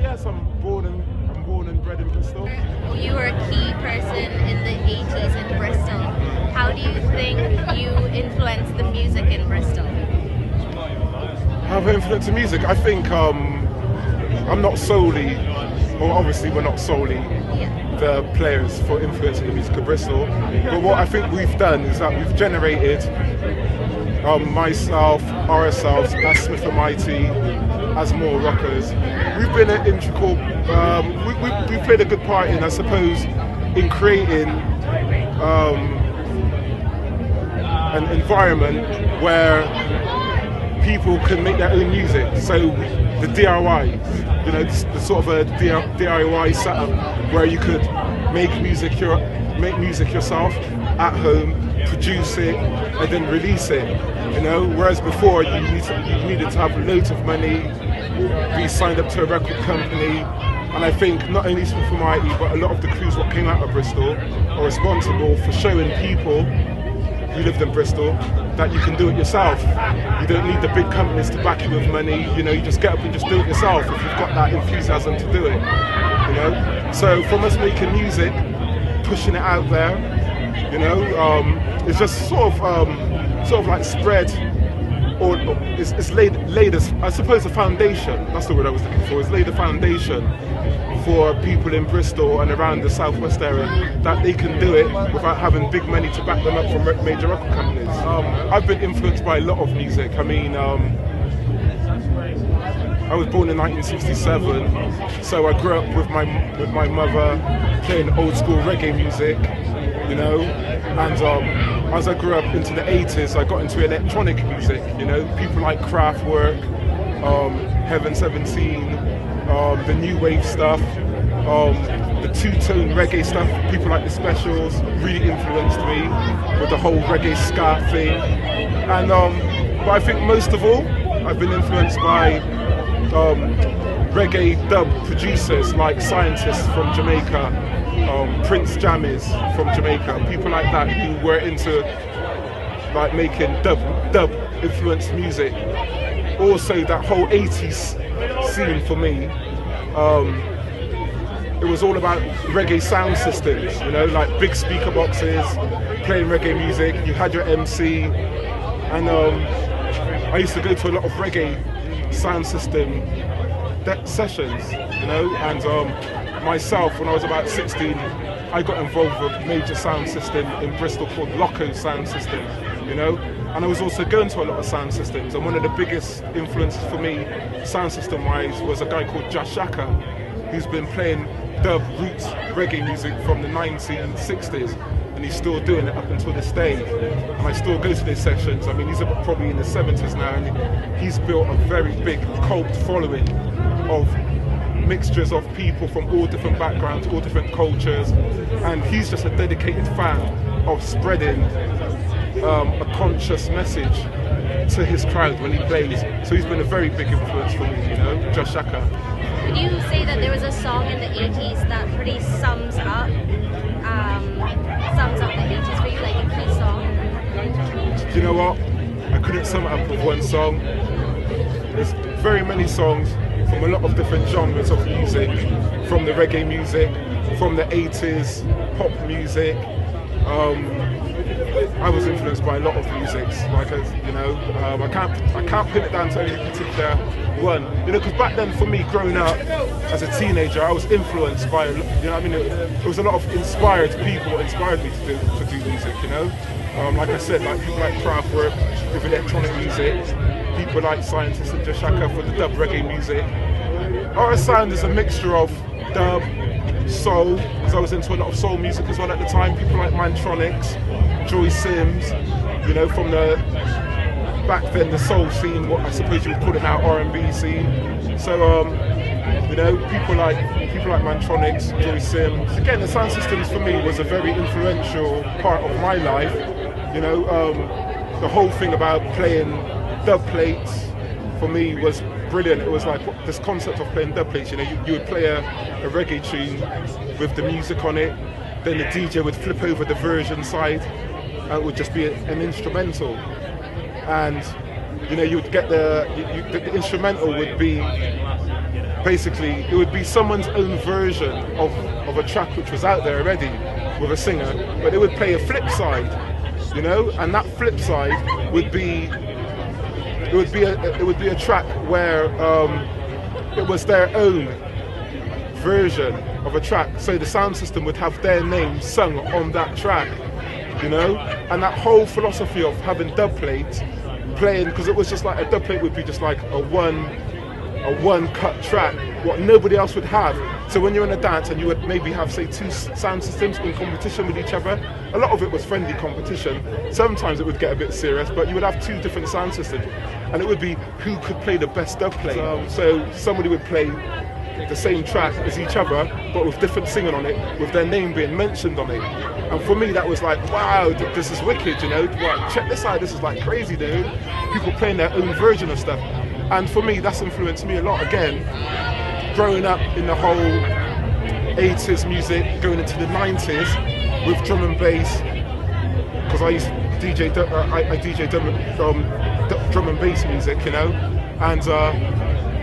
Yes, I'm born and bred in Bristol. You were a key person in the 80s in Bristol. How do you think you influenced the music in Bristol? How have I influenced the music? I think I'm not solely, well, obviously we're not solely the players for influencing the music of Bristol, but what I think we've done is that we've generated myself, ourselves, as Smith and Mighty, as more rockers. We've been an integral, we played a good part in, I suppose, in creating an environment where people can make their own music. So the DIY, the sort of a DIY setup where you could make music yourself at home, produce it, and then release it. Whereas before you needed to have loads of money, be signed up to a record company. And I think not only Smith and Mighty, but a lot of the crews what came out of Bristol are responsible for showing people who lived in Bristol that you can do it yourself. You don't need the big companies to back you with money. You just get up and just do it yourself if you've got that enthusiasm to do it. So from us making music, pushing it out there, it's just sort of like spread, or it's laid I suppose a foundation. That's the word I was looking for. It's laid a foundation for people in Bristol and around the southwest area that they can do it without having big money to back them up from major record companies. I've been influenced by a lot of music. I mean, I was born in 1967, so I grew up with my mother playing old school reggae music, and as I grew up into the 80s, I got into electronic music. People like Kraftwerk, Heaven 17, the new wave stuff, the two-tone reggae stuff. People like the Specials really influenced me with the whole reggae ska thing. And but I think most of all, I've been influenced by reggae dub producers like Scientists from Jamaica, Prince Jammies from Jamaica, people like that who were into like making dub influenced music. Also that whole 80s scene for me, it was all about reggae sound systems, like big speaker boxes, playing reggae music. You had your MC, and I used to go to a lot of reggae sound system sessions, and myself, when I was about 16, I got involved with a major sound system in Bristol called Loco Sound System, and I was also going to a lot of sound systems, and one of the biggest influences for me, sound system wise, was a guy called Just Shaka, who's been playing dub roots reggae music from the 1960s, and he's still doing it up until this day, and I still go to these sessions. I mean, he's probably in his 70s now, and he's built a very big cult following of mixtures of people from all different backgrounds, all different cultures, and he's just a dedicated fan of spreading a conscious message to his crowd when he plays. So he's been a very big influence for me, Just Shaka. Would you say that there was a song in the 80s that pretty sums up the 80s for you, like a key song? Do you know what? I couldn't sum it up with one song. There's very many songs from a lot of different genres of music, from the reggae music, from the 80s, pop music. I was influenced by a lot of musics, I can't pin it down to any particular one, because back then for me, growing up as a teenager, I was influenced by, it was a lot of inspired people that inspired me to do music, like I said, like people like Kraftwerk with electronic music, people like Scientists and Just Shaka for the dub reggae music. Our sound is a mixture of dub, soul, because I was into a lot of soul music as well at the time. People like Mantronics, Joy Sims, from the back then the soul scene, what I suppose you would call it now, R&B scene. So people like Mantronics, Joy Sims. Again, the sound systems for me was a very influential part of my life. The whole thing about playing dub plates for me was brilliant. It was like this concept of playing dub plates. You would play a reggae tune with the music on it, then the DJ would flip over the version side, and it would just be an instrumental. And You know, you would get the instrumental would be basically, it would be someone's own version of a track which was out there already with a singer, but they would play a flip side, you know, and that flip side would be a track where it was their own version of a track, so the sound system would have their name sung on that track, you know, and that whole philosophy of having dub plates playing, because it was just like a dub plate would be just like a one cut track, what nobody else would have. So when you're in a dance and you would maybe have, say, two sound systems in competition with each other, a lot of it was friendly competition. Sometimes it would get a bit serious, but you would have two different sound systems, and it would be who could play the best dub plate. So somebody would play the same track as each other, but with different singing on it, with their name being mentioned on it. And for me, that was like, wow, this is wicked, you know. Wow, check this out, this is like crazy, dude. People playing their own version of stuff. And for me, that's influenced me a lot again, growing up in the whole 80s music, going into the 90s with drum and bass, because I used to DJ, I DJ drum and bass music, you know, and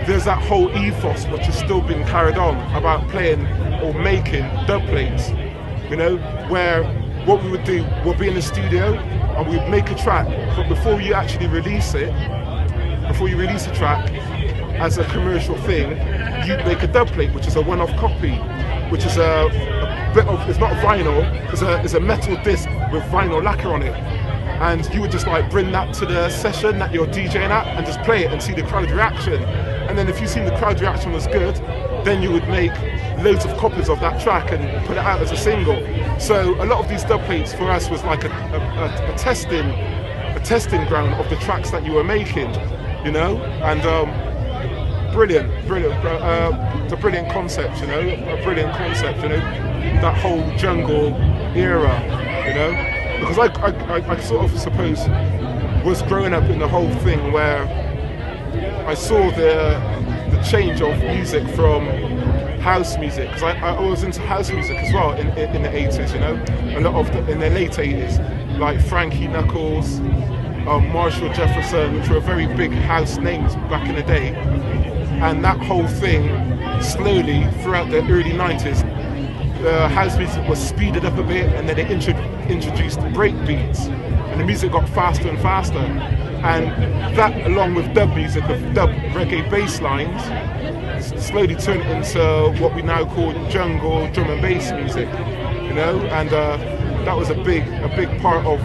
there's that whole ethos which is still being carried on about playing or making dub plates, you know, where what we would do, we'll be in the studio and we'd make a track, but before you actually release it, before you release a track as a commercial thing, you'd make a dub plate, which is a one-off copy, which is a bit of, it's not vinyl, it's a metal disc with vinyl lacquer on it. And you would just like bring that to the session that you're DJing at and just play it and see the crowd reaction. And then if you seen the crowd reaction was good, then you would make loads of copies of that track and put it out as a single. So a lot of these dub plates for us was like a testing ground of the tracks that you were making, you know, and brilliant. It's a brilliant concept, you know, that whole jungle era, you know, because I sort of suppose was growing up in the whole thing where I saw the change of music from house music, because I was into house music as well in the 80s, you know, a lot of in the late 80s, like Frankie Knuckles, Marshall Jefferson, which were very big house names back in the day. And that whole thing, slowly throughout the early 90s, house music was speeded up a bit, and then they introduced break beats, and the music got faster and faster. And that, along with dub music, of dub reggae bass lines, slowly turned into what we now call jungle drum and bass music, you know. And that was a big part of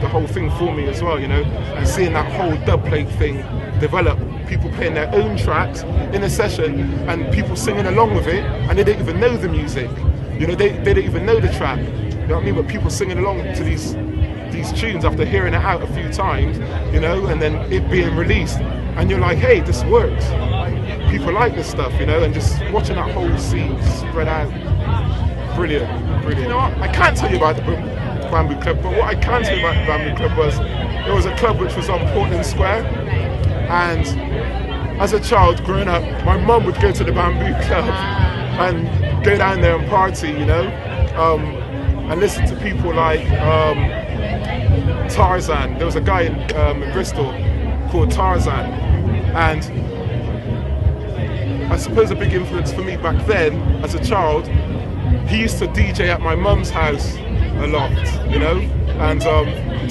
the whole thing for me as well, you know. And seeing that whole dub plate thing develop, people playing their own tracks in a session and people singing along with it, and they didn't even know the music, you know, they didn't even know the track, you know what I mean, but people singing along to these tunes after hearing it out a few times, you know, and then it being released, and you're like, hey, this works, people like this stuff, you know, and just watching that whole scene spread out, brilliant. You know what, I can't tell you about the Bamboo Club, but what I can tell you about the Bamboo Club was, it was a club which was on Portland Square. And as a child growing up, my mum would go to the Bamboo Club and go down there and party, you know, and listen to people like Tarzan. There was a guy in Bristol called Tarzan, and I suppose a big influence for me back then as a child, he used to DJ at my mum's house a lot, you know, and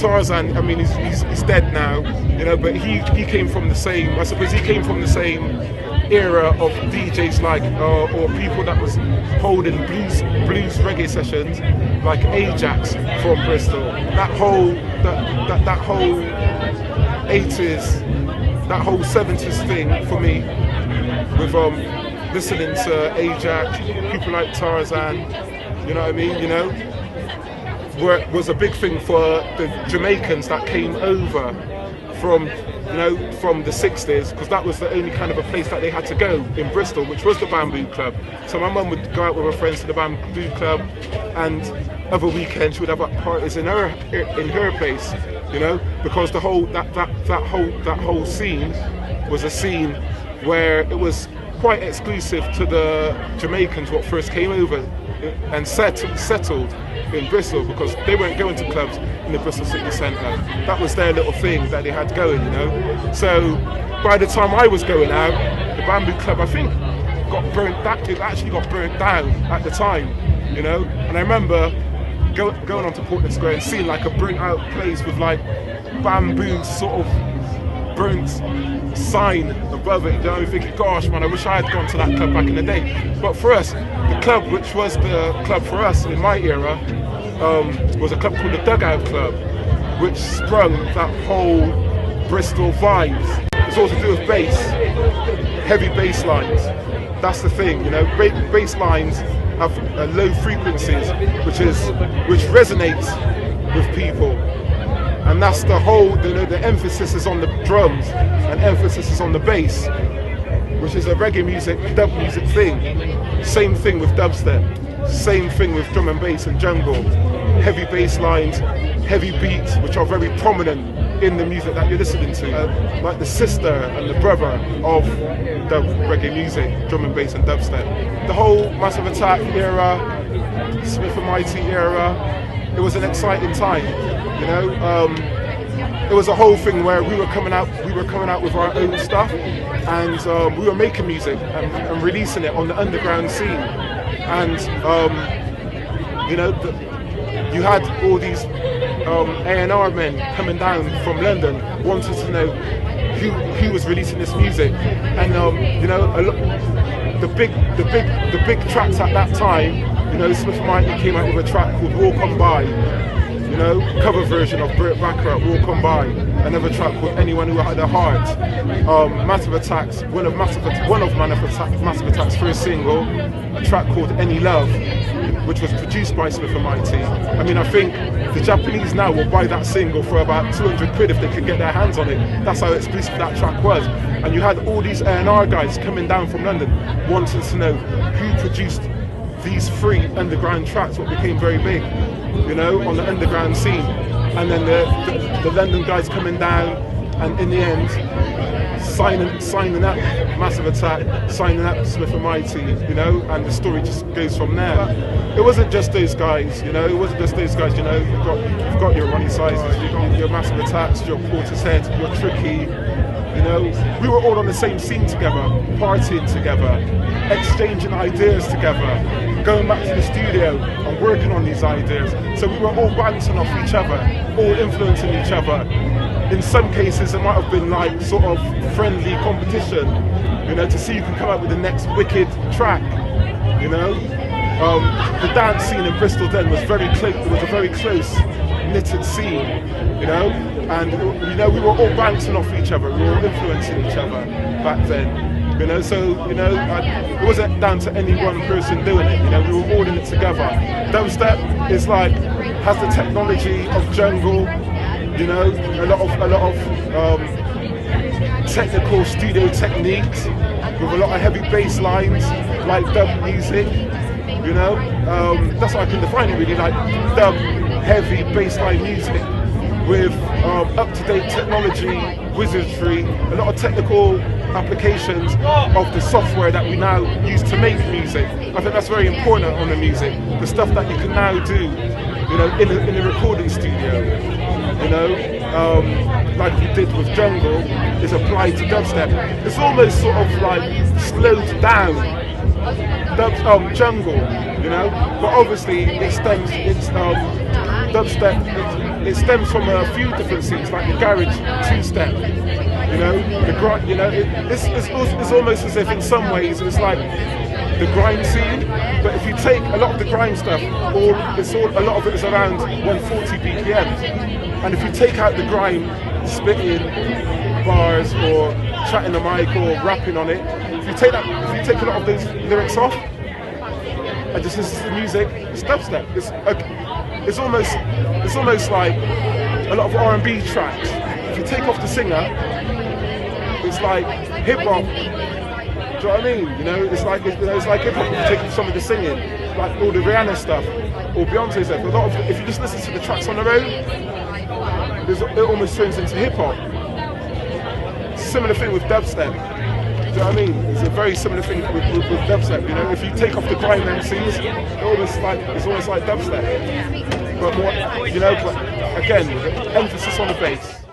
Tarzan, I mean, he's dead now, you know, but he came from the same, I suppose he came from the same era of DJs like, or people that was holding blues reggae sessions, like Ajax from Bristol. That whole 80s, that whole 70s thing for me, with listening to Ajax, people like Tarzan, you know what I mean, you know, was a big thing for the Jamaicans that came over from, you know, from the 60s, because that was the only kind of a place that they had to go in Bristol, which was the Bamboo Club. So my mum would go out with her friends to the Bamboo Club, and other weekends she would have parties in her place, you know, because the whole that whole scene was a scene where it was quite exclusive to the Jamaicans what first came over settled in Bristol, because they weren't going to clubs in the Bristol city centre. That was their little thing that they had going, you know. So by the time I was going out, the Bamboo Club, I think, got burnt. It actually got burnt down at the time, you know. And I remember going onto Portland Square and seeing like a burnt out place with like bamboo sort of burnt sign above it. You know, thinking, gosh, man, I wish I had gone to that club back in the day. But for us, the club, which was the club for us in my era, was a club called the Dugout Club, which sprung that whole Bristol vibes. It's all to do with bass, heavy bass lines. That's the thing, you know. Bass lines have low frequencies, which resonates with people, and that's the whole. You know, the emphasis is on the drums and emphasis is on the bass, which is a reggae music, dub music thing. Same thing with dubstep. Same thing with drum and bass and jungle. Heavy bass lines, heavy beats, which are very prominent in the music that you're listening to, like the sister and the brother of dub reggae music, drum and bass and dubstep. The whole Massive Attack era, Smith and Mighty era, it was an exciting time, you know. It was a whole thing where we were coming out with our own stuff, and we were making music and releasing it on the underground scene, and you know, you had all these A&R men coming down from London wanting to know who was releasing this music, and you know, the big tracks at that time. You know, Smith and Mighty came out with a track called "Walk On By." You know, cover version of Burt Bacharach, "Walk On By." Another track called "Anyone Who Had a Heart." Massive Attack's one of Massive Attack's first single, a track called "Any Love," which was produced by Smith and Mighty. I mean, I think the Japanese now will buy that single for about 200 quid if they can get their hands on it. That's how exclusive that track was. And you had all these A&R guys coming down from London wanting to know who produced these 3 underground tracks, what became very big, you know, on the underground scene. And then the London guys coming down, and in the end, signing up Massive Attack, signing up Smith and Mighty, you know, and the story just goes from there. It wasn't just those guys, you know, you've got your Ronnie Sizes, you've got your Massive Attacks, your Portishead, your Tricky, you know. We were all on the same scene together, partying together, exchanging ideas together, going back to the studio and working on these ideas. So we were all bouncing off each other, all influencing each other. In some cases, it might have been like sort of friendly competition, you know, to see who can come up with the next wicked track, you know. The dance scene in Bristol then was very close. It was a very close knitted scene, you know, and you know, we were all bouncing off each other, we were all influencing each other back then, you know. So you know, it wasn't down to any one person doing it, you know. We were all in it together. Dubstep is like, has the technology of jungle, you know, a lot of technical studio techniques with a lot of heavy bass lines, like dub music, you know. That's how I can define it really, like dub heavy bassline music with up-to-date technology, wizardry, a lot of technical applications of the software that we now use to make music. I think that's very important on the music, the stuff that you can now do, you know, in a recording studio, you know, like we did with jungle, is applied to dubstep. It's almost sort of like slowed down jungle, you know, but obviously dubstep, it stems from a few different scenes, like the garage two-step, you know, it's almost as if in some ways it's like the grime scene, but if you take a lot of the grime stuff, a lot of it is around 140 BPM, and if you take out the grime, spitting bars or chatting the mic or rapping on it, if you take a lot of those lyrics off and just listen to the music, it's dubstep. It's almost like a lot of R&B tracks. If you take off the singer, it's like hip hop. Do you know what I mean? You know, it's like hip hop. If you take off some of the singing, like all the Rihanna stuff or Beyonce stuff. If you just listen to the tracks on their own, it almost turns into hip hop. Similar thing with dubstep. know what I mean? It's a very similar thing with dubstep. You know, if you take off the grime MCs, it's almost like dubstep, but more, you know. But again, with emphasis on the bass.